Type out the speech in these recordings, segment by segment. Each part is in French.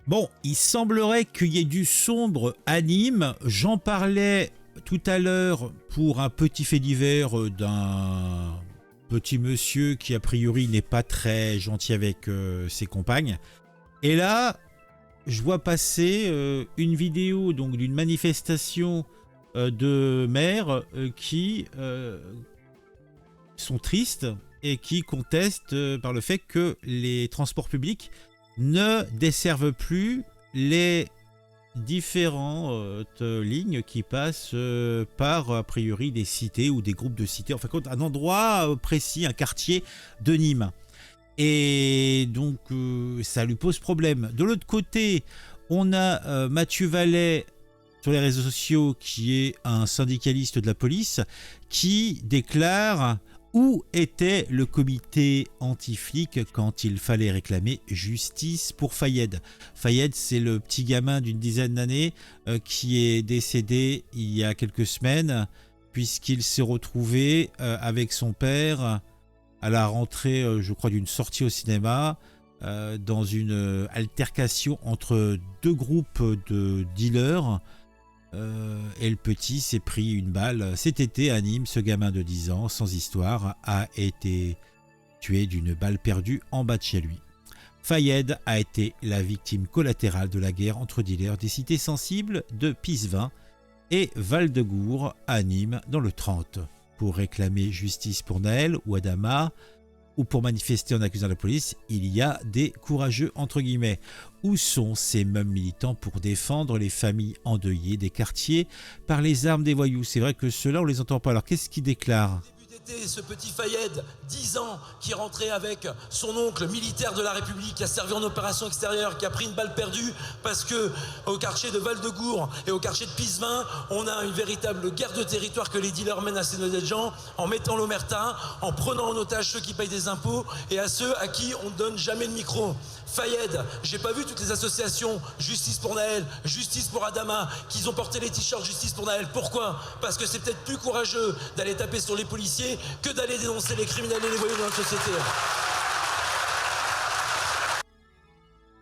Bon, il semblerait qu'il y ait du sombre à Nîmes. J'en parlais tout à l'heure pour un petit fait divers d'un petit monsieur qui a priori n'est pas très gentil avec ses compagnes. Et là, je vois passer une vidéo donc d'une manifestation de maires qui sont tristes et qui contestent par le fait que les transports publics ne desservent plus les différentes lignes qui passent par a priori des cités ou des groupes de cités, enfin un endroit précis, un quartier de Nîmes. Et donc ça lui pose problème. De l'autre côté, on a Mathieu Vallet sur les réseaux sociaux, qui est un syndicaliste de la police, qui déclare: où était le comité anti-flic quand il fallait réclamer justice pour Fayed? Fayed, c'est le petit gamin d'une dizaine d'années qui est décédé il y a quelques semaines, puisqu'il s'est retrouvé avec son père à la rentrée, je crois, d'une sortie au cinéma, dans une altercation entre deux groupes de dealers. Et le petit s'est pris une balle cet été à Nîmes. Ce gamin de 10 ans, sans histoire, a été tué d'une balle perdue en bas de chez lui. Fayed a été la victime collatérale de la guerre entre dealers des cités sensibles de Pisevin et Val-de-Gour à Nîmes dans le 30, pour réclamer justice pour Naël ou Adama, ou pour manifester en accusant la police. Il y a des courageux entre guillemets. Où sont ces mêmes militants pour défendre les familles endeuillées des quartiers par les armes des voyous? C'est vrai que ceux-là, on les entend pas. Alors qu'est-ce qu'ils déclarent? Ce petit Fayed, 10 ans, qui est rentré avec son oncle militaire de la République, qui a servi en opération extérieure, qui a pris une balle perdue parce que au quartier de Val-de-Gour et au quartier de Pisevin, on a une véritable guerre de territoire que les dealers mènent à ces honnêtes gens, en mettant l'omerta, en prenant en otage ceux qui payent des impôts et à ceux à qui on ne donne jamais de micro. Fayed, j'ai pas vu toutes les associations Justice pour Naël, Justice pour Adama, qui ont porté les t-shirts Justice pour Naël. Pourquoi? Parce que c'est peut-être plus courageux d'aller taper sur les policiers que d'aller dénoncer les criminels et les voyous dans notre société.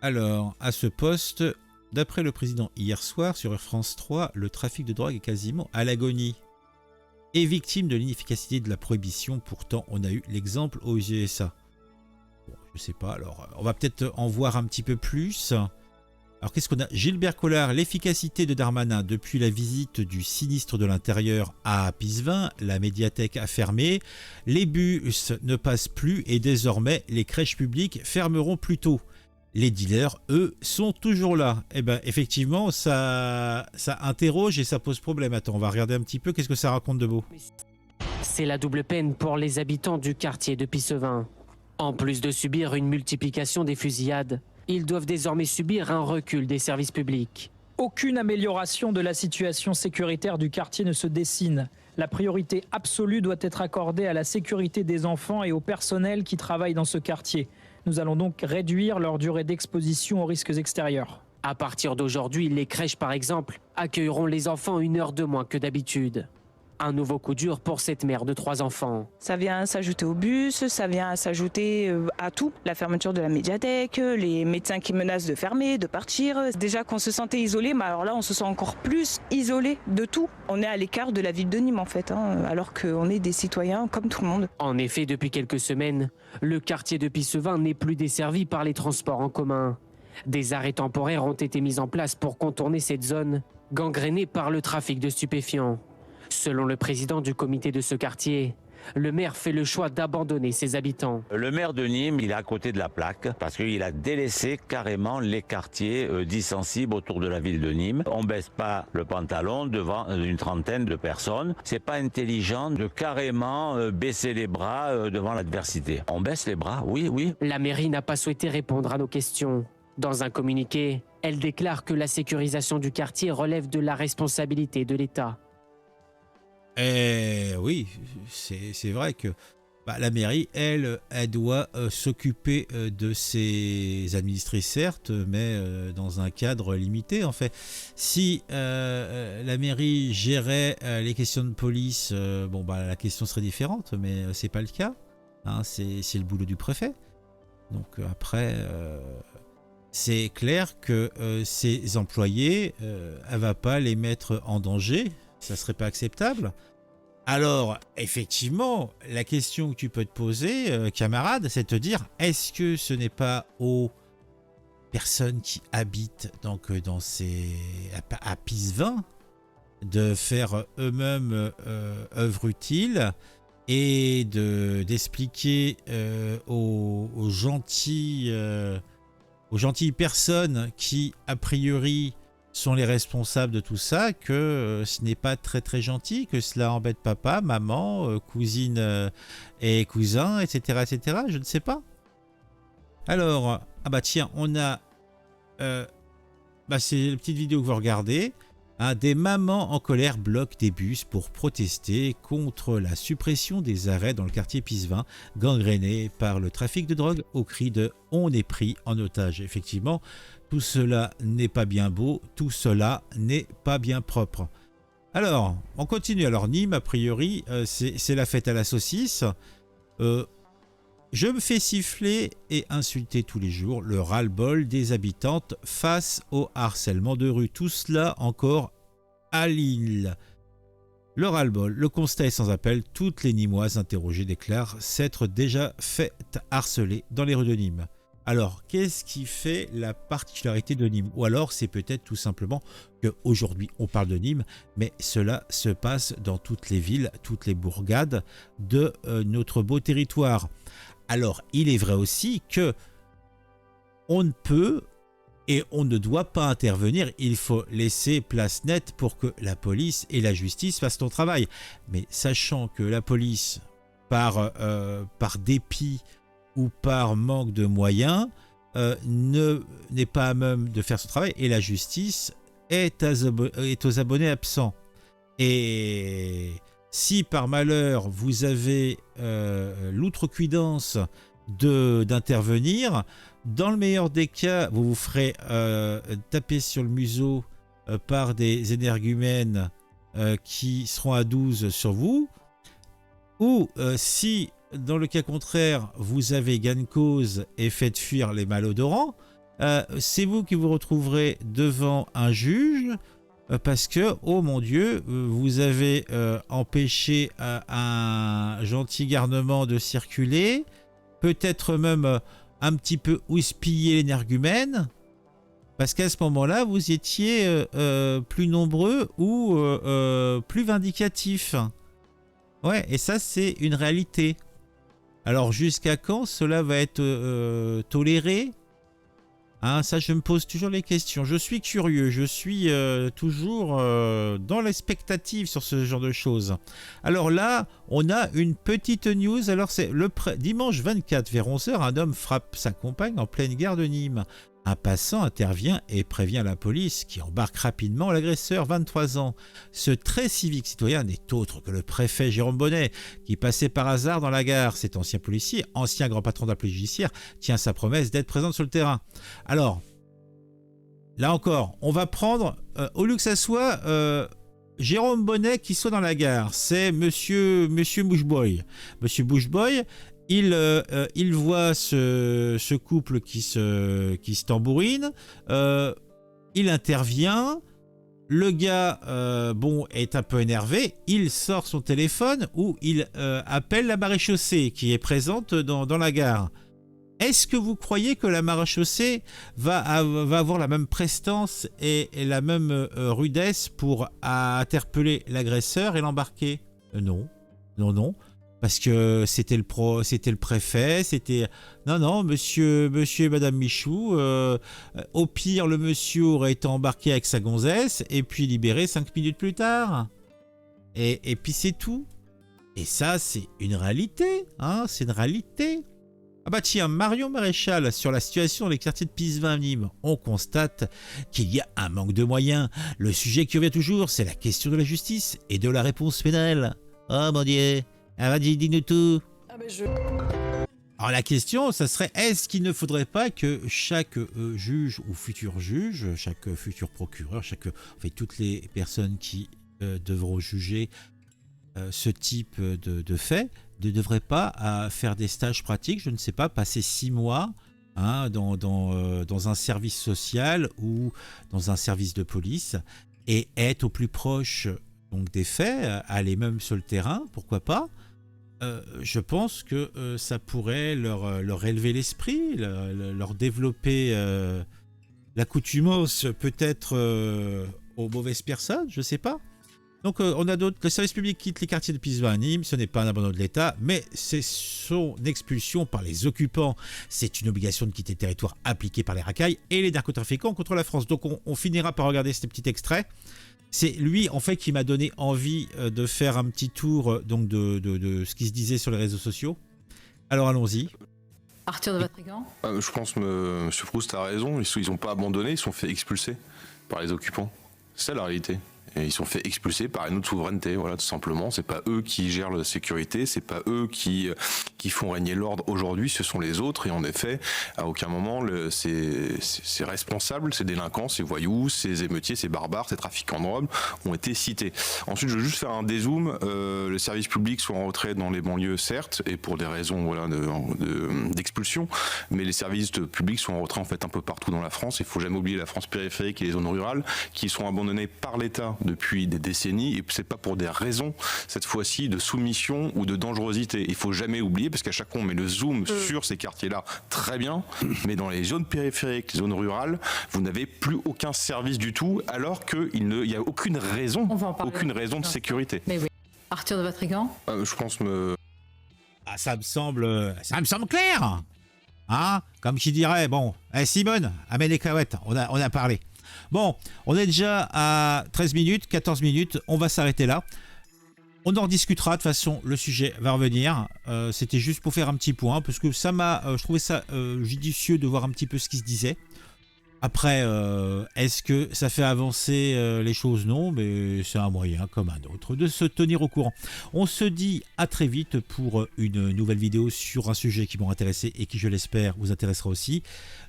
Alors, à ce poste, d'après le président hier soir sur France 3, le trafic de drogue est quasiment à l'agonie et victime de l'inefficacité de la prohibition. Pourtant, on a eu l'exemple aux USA. Bon, je sais pas, alors on va peut-être en voir un petit peu plus. Alors qu'est-ce qu'on a? Gilbert Collard: l'efficacité de Darmanin depuis la visite du sinistre de l'Intérieur à Pisevin, la médiathèque a fermé, les bus ne passent plus et désormais les crèches publiques fermeront plus tôt. Les dealers, eux, sont toujours là. Eh bien, effectivement, ça interroge et ça pose problème. Attends, on va regarder un petit peu, qu'est-ce que ça raconte de beau? C'est la double peine pour les habitants du quartier de Pisevin. En plus de subir une multiplication des fusillades, ils doivent désormais subir un recul des services publics. Aucune amélioration de la situation sécuritaire du quartier ne se dessine. La priorité absolue doit être accordée à la sécurité des enfants et au personnel qui travaille dans ce quartier. Nous allons donc réduire leur durée d'exposition aux risques extérieurs. À partir d'aujourd'hui, les crèches par exemple accueilleront les enfants 1 heure de moins que d'habitude. Un nouveau coup dur pour cette mère de 3 enfants. Ça vient s'ajouter au bus, ça vient s'ajouter à tout. La fermeture de la médiathèque, les médecins qui menacent de fermer, de partir. Déjà qu'on se sentait isolé, mais alors là on se sent encore plus isolé de tout. On est à l'écart de la ville de Nîmes en fait, alors qu'on est des citoyens comme tout le monde. En effet, depuis quelques semaines, le quartier de Pisevin n'est plus desservi par les transports en commun. Des arrêts temporaires ont été mis en place pour contourner cette zone, gangrénée par le trafic de stupéfiants. Selon le président du comité de ce quartier, le maire fait le choix d'abandonner ses habitants. Le maire de Nîmes, il est à côté de la plaque parce qu'il a délaissé carrément les quartiers dits sensibles autour de la ville de Nîmes. On baisse pas le pantalon devant une trentaine de personnes. C'est pas intelligent de carrément baisser les bras devant l'adversité. On baisse les bras, oui, oui. La mairie n'a pas souhaité répondre à nos questions. Dans un communiqué, elle déclare que la sécurisation du quartier relève de la responsabilité de l'État. Oui, c'est vrai que la mairie, elle doit s'occuper de ses administrés, certes, mais dans un cadre limité, en fait. Si la mairie gérait les questions de police, la question serait différente, mais c'est pas le cas. Hein, c'est le boulot du préfet. Donc après, c'est clair que ses employés, elle va pas les mettre en danger. Ça serait pas acceptable. Alors, effectivement, la question que tu peux te poser, camarade, c'est de te dire, est-ce que ce n'est pas aux personnes qui habitent donc dans à Pisevin de faire eux-mêmes œuvre utile et d'expliquer aux gentilles personnes qui, a priori, sont les responsables de tout ça, que ce n'est pas très très gentil, que cela embête papa, maman, cousine et cousin, etc., etc. Je ne sais pas. Alors, ah bah tiens, on a... c'est la petite vidéo que vous regardez. Hein, des mamans en colère bloquent des bus pour protester contre la suppression des arrêts dans le quartier Pisevin, gangréné par le trafic de drogue au cri de « on est pris en otage ». Effectivement, tout cela n'est pas bien beau, tout cela n'est pas bien propre. Alors, on continue. Alors Nîmes, a priori, c'est la fête à la saucisse. Je me fais siffler et insulter tous les jours, le ras-le-bol des habitantes face au harcèlement de rue. Tout cela encore à Lille. Le ras-le-bol, le constat est sans appel. Toutes les Nîmoises interrogées déclarent s'être déjà faites harceler dans les rues de Nîmes. Alors, qu'est-ce qui fait la particularité de Nîmes? Ou alors, c'est peut-être tout simplement qu'aujourd'hui, on parle de Nîmes, mais cela se passe dans toutes les villes, toutes les bourgades de notre beau territoire. Alors, il est vrai aussi que on ne peut et on ne doit pas intervenir. Il faut laisser place nette pour que la police et la justice fassent son travail. Mais sachant que la police, par dépit ou par manque de moyens, n'est pas à même de faire son travail, et la justice est aux abonnés absents. Et si par malheur vous avez l'outrecuidance d'intervenir, dans le meilleur des cas, vous vous ferez taper sur le museau par des énergumènes qui seront à 12 sur vous, ou si dans le cas contraire vous avez gain de cause et faites fuir les malodorants, c'est vous qui vous retrouverez devant un juge parce que, oh mon Dieu, vous avez empêché un gentil garnement de circuler, peut-être même un petit peu houspillé l'énergumène, parce qu'à ce moment-là, vous étiez plus nombreux ou plus vindicatifs. Ouais, et ça, c'est une réalité. Alors, jusqu'à quand cela va être toléré ? Hein, ça, je me pose toujours les questions. Je suis curieux, je suis toujours dans l'expectative sur ce genre de choses. Alors là, on a une petite news. Alors, c'est dimanche 24 vers 11h, un homme frappe sa compagne en pleine gare de Nîmes. Un passant intervient et prévient la police qui embarque rapidement l'agresseur, 23 ans. Ce très civique citoyen n'est autre que le préfet Jérôme Bonnet qui passait par hasard dans la gare. Cet ancien policier, ancien grand patron de la police judiciaire, tient sa promesse d'être présent sur le terrain. Alors, là encore, on va prendre, au lieu que ça soit Jérôme Bonnet qui soit dans la gare, c'est Monsieur Bushboy. Monsieur Bushboy, il voit ce couple qui se tambourine, il intervient, le gars est un peu énervé, il sort son téléphone ou il appelle la maréchaussée qui est présente dans la gare. Est-ce que vous croyez que la maréchaussée va avoir la même prestance et la même rudesse pour interpeller l'agresseur et l'embarquer ? Non. Parce que c'était le préfet, c'était... Non, monsieur et madame Michou, au pire, le monsieur aurait été embarqué avec sa gonzesse et puis libéré 5 minutes plus tard. Et puis c'est tout. Et ça, c'est une réalité, hein, c'est une réalité. Ah bah tiens, Marion Maréchal, sur la situation dans les quartiers de Pisevin à Nîmes, on constate qu'il y a un manque de moyens. Le sujet qui revient toujours, c'est la question de la justice et de la réponse pénale. Oh mon Dieu. Ah, vas-y, dis-nous tout. Alors la question, ça serait, est-ce qu'il ne faudrait pas que chaque juge ou futur juge, chaque futur procureur, toutes les personnes qui devront juger ce type de fait, ne devraient pas faire des stages pratiques, je ne sais pas, passer 6 mois hein, dans un service social ou dans un service de police et être au plus proche donc, des faits, aller même sur le terrain, pourquoi pas. Je pense que ça pourrait leur élever l'esprit, leur développer l'accoutumance peut-être aux mauvaises personnes, je sais pas. Donc on a d'autres. Le service public quitte les quartiers de Pisevin à Nîmes. Ce n'est pas un abandon de l'État, mais c'est son expulsion par les occupants. C'est une obligation de quitter le territoire appliquée par les racailles et les narcotrafiquants contre la France. Donc on finira par regarder ce petit extrait. C'est lui en fait qui m'a donné envie de faire un petit tour donc de ce qui se disait sur les réseaux sociaux. Alors allons-y. Arthur de Vatrigan. Je pense que M. Proust a raison, ils n'ont pas abandonné, ils sont fait expulser par les occupants. C'est ça la réalité. Et ils sont fait expulser par une autre souveraineté, voilà, tout simplement. C'est pas eux qui gèrent la sécurité, c'est pas eux qui font régner l'ordre aujourd'hui, ce sont les autres. Et en effet, à aucun moment, ces responsables, ces délinquants, ces voyous, ces émeutiers, ces barbares, ces trafiquants de drogue ont été cités. Ensuite, je veux juste faire un dézoom. Les services publics sont en retrait dans les banlieues, certes, et pour des raisons voilà, d'expulsion, mais les services publics sont en retrait en fait un peu partout dans la France. Il faut jamais oublier la France périphérique et les zones rurales qui sont abandonnées par l'État depuis des décennies, et c'est pas pour des raisons cette fois-ci de soumission ou de dangerosité. Il faut jamais oublier, parce qu'à chaque fois on met le zoom sur ces quartiers-là, très bien, mais dans les zones périphériques, les zones rurales, vous n'avez plus aucun service du tout, alors qu'il n'y a aucune raison de sécurité. Mais oui. Arthur de Vatrigan. Je pense ça me semble clair. Hein, comme qui dirait, bon, Simone, amène les cahuètes, on a parlé. Bon, on est déjà à 13 minutes, 14 minutes, on va s'arrêter là. On en discutera, de toute façon, le sujet va revenir. C'était juste pour faire un petit point, parce que je trouvais ça judicieux de voir un petit peu ce qui se disait. Après, est-ce que ça fait avancer les choses? Non, mais c'est un moyen comme un autre de se tenir au courant. On se dit à très vite pour une nouvelle vidéo sur un sujet qui m'ont intéressé et qui, je l'espère, vous intéressera aussi.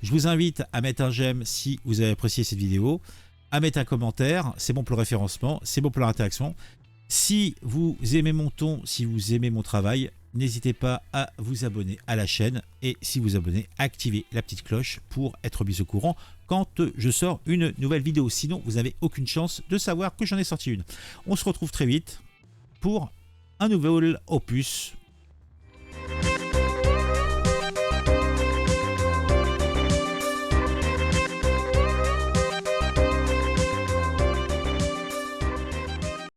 Je vous invite à mettre un j'aime si vous avez apprécié cette vidéo, à mettre un commentaire, c'est bon pour le référencement, c'est bon pour l'interaction. Si vous aimez mon ton, si vous aimez mon travail, n'hésitez pas à vous abonner à la chaîne et si vous abonnez, activez la petite cloche pour être mis au courant quand je sors une nouvelle vidéo. Sinon, vous n'avez aucune chance de savoir que j'en ai sorti une. On se retrouve très vite pour un nouvel opus